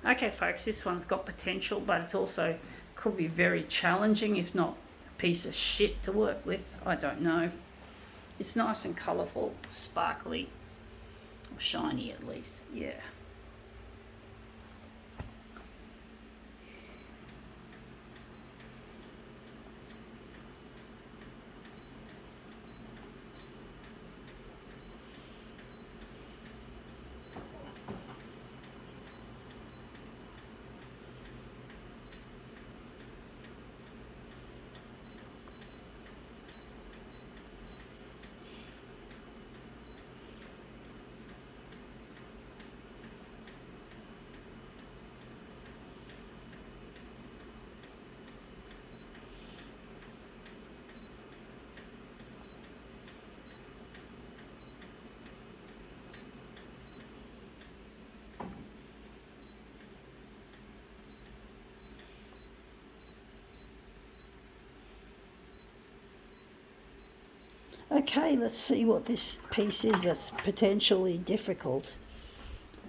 Okay, folks, this one's got potential, but it's also could be very challenging, if not a piece of shit to work with. I don't know. It's nice and colourful, sparkly, or shiny at least. Yeah. Okay, let's see what this piece is that's potentially difficult.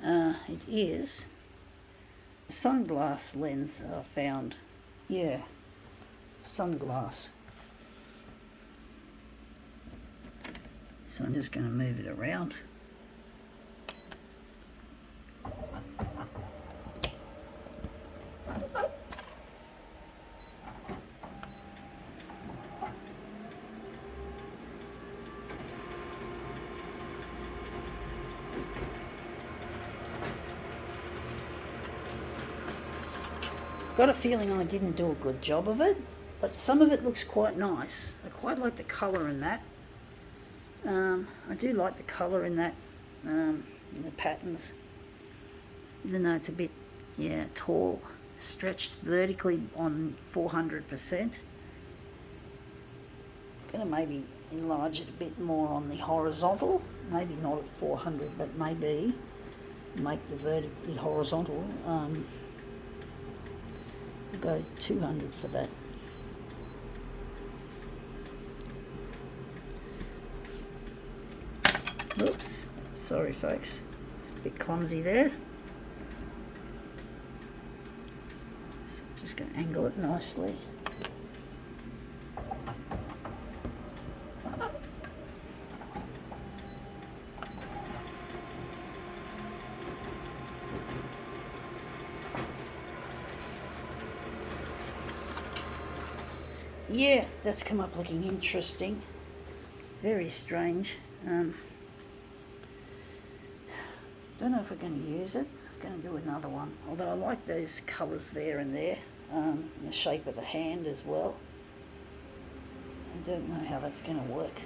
It is a sunglass lens that I found. Yeah, sunglass. So I'm just going to move it around. Got a feeling I didn't do a good job of it, but some of it looks quite nice. I quite like the colour in that. I do like the colour in that, in the patterns, even though it's a bit, yeah, tall, stretched vertically on 400%. Gonna maybe enlarge it a bit more on the horizontal, maybe not at 400, but maybe make the horizontal. Go 200 for that. Oops, sorry folks, a bit clumsy there. So just going to angle it nicely. Yeah, that's come up looking interesting. Very strange. Don't know if we're going to use it. I'm going to do another one. Although I like those colours there and there. The shape of the hand as well. I don't know how that's going to work.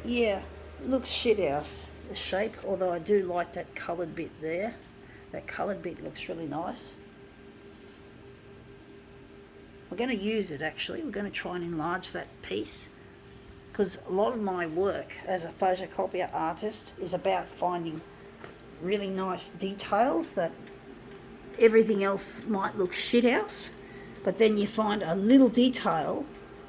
Yeah, looks shithouse, the shape, although I do like that coloured bit there. That coloured bit looks really nice. We're going to use it actually. We're going to try and enlarge that piece, because a lot of my work as a photocopier artist is about finding really nice details that everything else might look shithouse, but then you find a little detail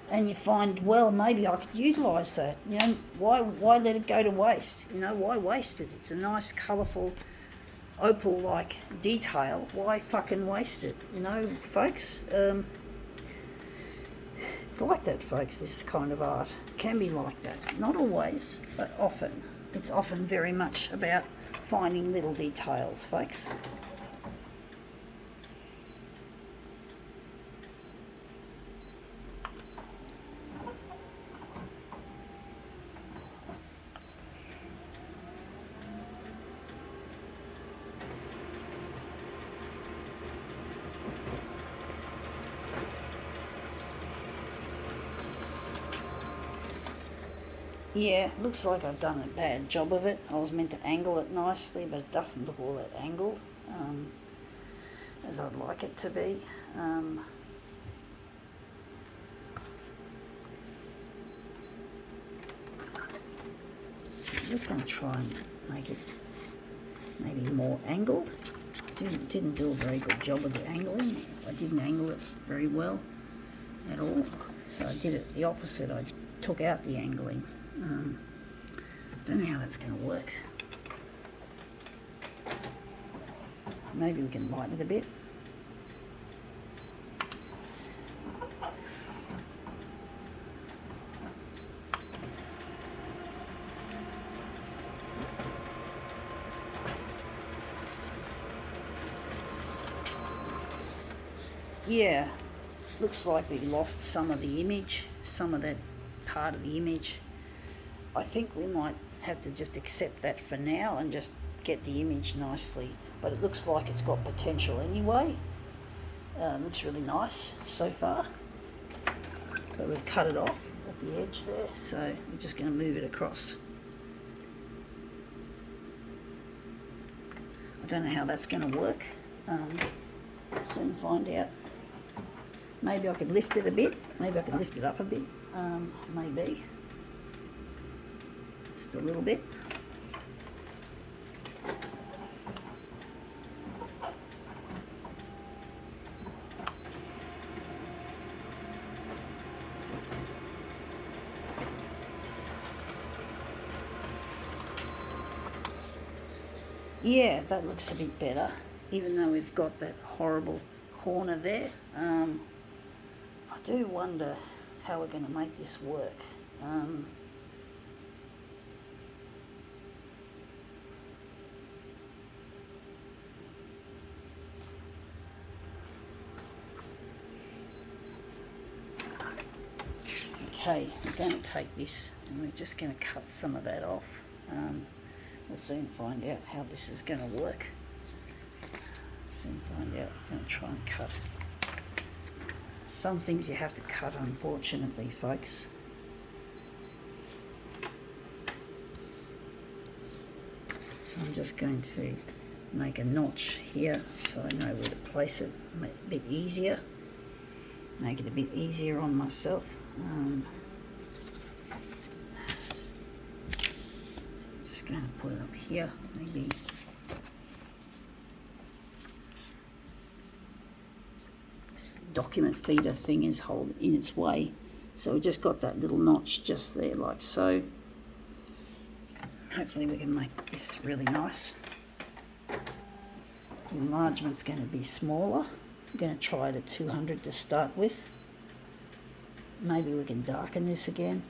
and you find, well, maybe I could utilise that. You know, why let it go to waste? You know, why waste it? It's a nice, colourful, opal-like detail. Why fucking waste it? You know, folks. It's like that, folks. This kind of art can be like that. Not always, but often. It's often very much about finding little details, folks. Yeah, looks like I've done a bad job of it. I was meant to angle it nicely, but it doesn't look all that angled as I'd like it to be. just going to try and make it maybe more angled. Didn't do a very good job of the angling. I didn't angle it very well at all, so I did it the opposite. I took out the angling. Don't know how that's going to work. Maybe we can lighten it a bit. Yeah, looks like we lost some of the image, some of that part of the image. I think we might have to just accept that for now and just get the image nicely. But it looks like it's got potential anyway. Looks really nice so far. But we've cut it off at the edge there, so we're just going to move it across. I don't know how that's going to work. We'll soon find out. Maybe I could lift it a bit. Maybe I could lift it up a bit. Maybe. Just a little bit. Yeah, that looks a bit better, even though we've got that horrible corner there. I do wonder how we're going to make this work. Okay, we're going to take this and we're just going to cut some of that off. We'll soon find out how this is going to work. Soon find out. I'm going to try and cut. Some things you have to cut, unfortunately, folks. So I'm just going to make a notch here so I know where to place it. Make it a bit easier. Make it a bit easier on myself. Just going to put it up here, maybe. This document feeder thing is holding in its way, so we just got that little notch just there, like so. Hopefully we can make this really nice. The enlargement's going to be smaller. I'm going to try it at 200 to start with. Maybe we can darken this again.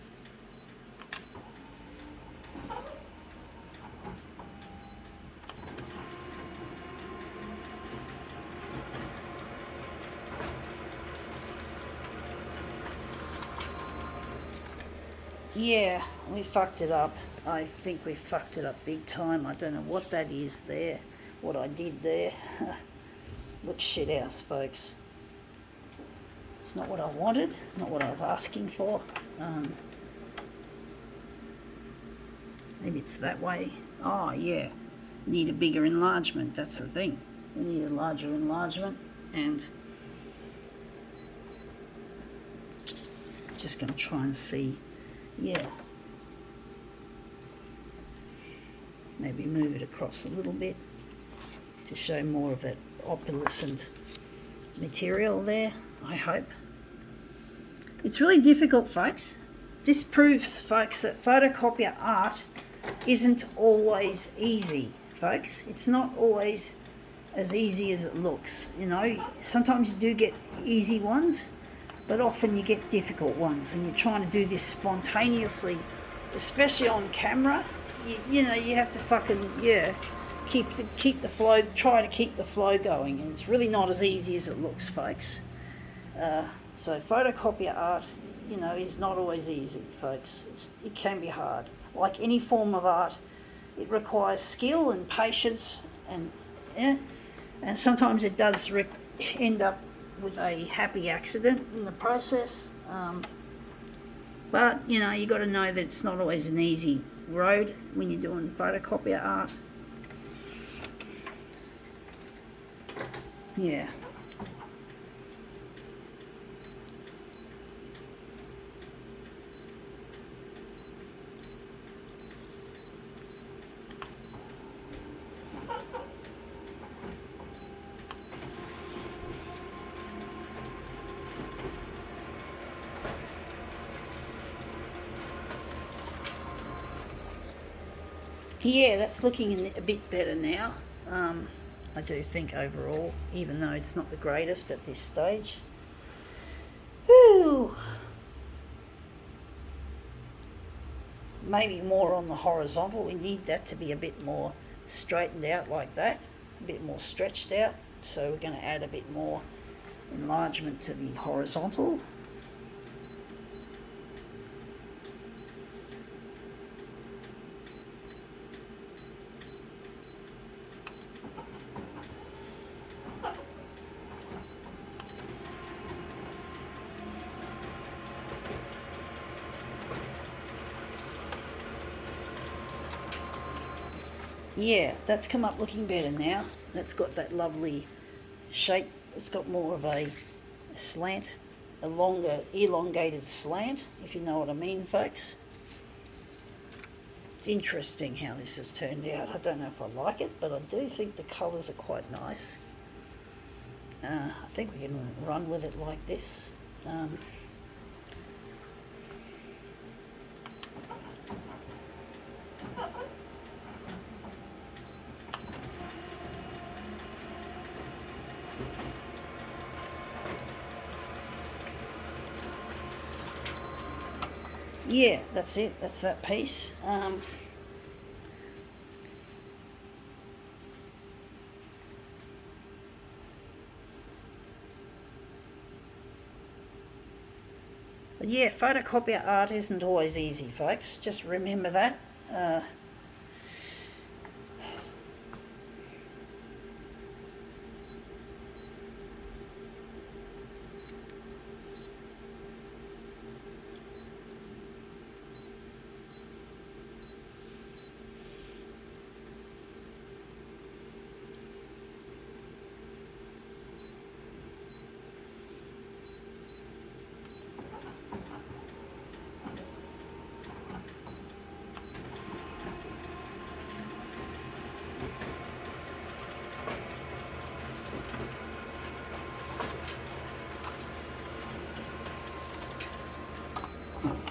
Yeah, we fucked it up. I think we fucked it up big time. I don't know what that is there, what I did there. Looks shit house, folks. It's not what I wanted, not what I was asking for. Maybe it's that way. Oh yeah, need a bigger enlargement, that's the thing. We need a larger enlargement, and just going to try and see, yeah. Maybe move it across a little bit to show more of that opalescent material there, I hope. It's really difficult, folks. This proves, folks, that photocopier art isn't always easy, folks. It's not always as easy as it looks, you know. Sometimes you do get easy ones, but often you get difficult ones, and you're trying to do this spontaneously, especially on camera. You know, you have to fucking, yeah, keep the flow, try to keep the flow going, and it's really not as easy as it looks, folks. So photocopier art, you know, is not always easy, folks. It can be hard. Like any form of art, it requires skill and patience, and sometimes it does end up with a happy accident in the process. But, you know, you got to know that it's not always an easy road when you're doing photocopier art. Yeah. Yeah, that's looking a bit better now. I do think overall, even though it's not the greatest at this stage. Whew. Maybe more on the horizontal. We need that to be a bit more straightened out like that, a bit more stretched out. So we're going to add a bit more enlargement to the horizontal. Yeah, that's come up looking better now. That's got that lovely shape. It's got more of a slant, a longer elongated slant, if you know what I mean, folks. It's interesting how this has turned out. I don't know if I like it, but I do think the colours are quite nice. I think we can run with it like this. Yeah, that's it. That's that piece. But yeah, photocopier art isn't always easy, folks. Just remember that.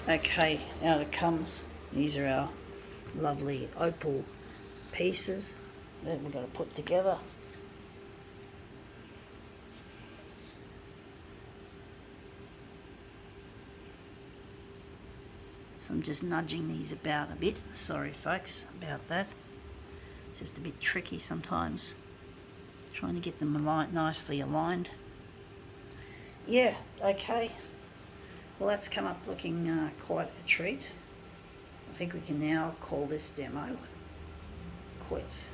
Okay, out it comes. These are our lovely opal pieces that we're going to put together. So I'm just nudging these about a bit. Sorry folks about that. It's just a bit tricky sometimes, trying to get them nicely aligned. Yeah, okay. Well, that's come up looking quite a treat. I think we can now call this demo quits.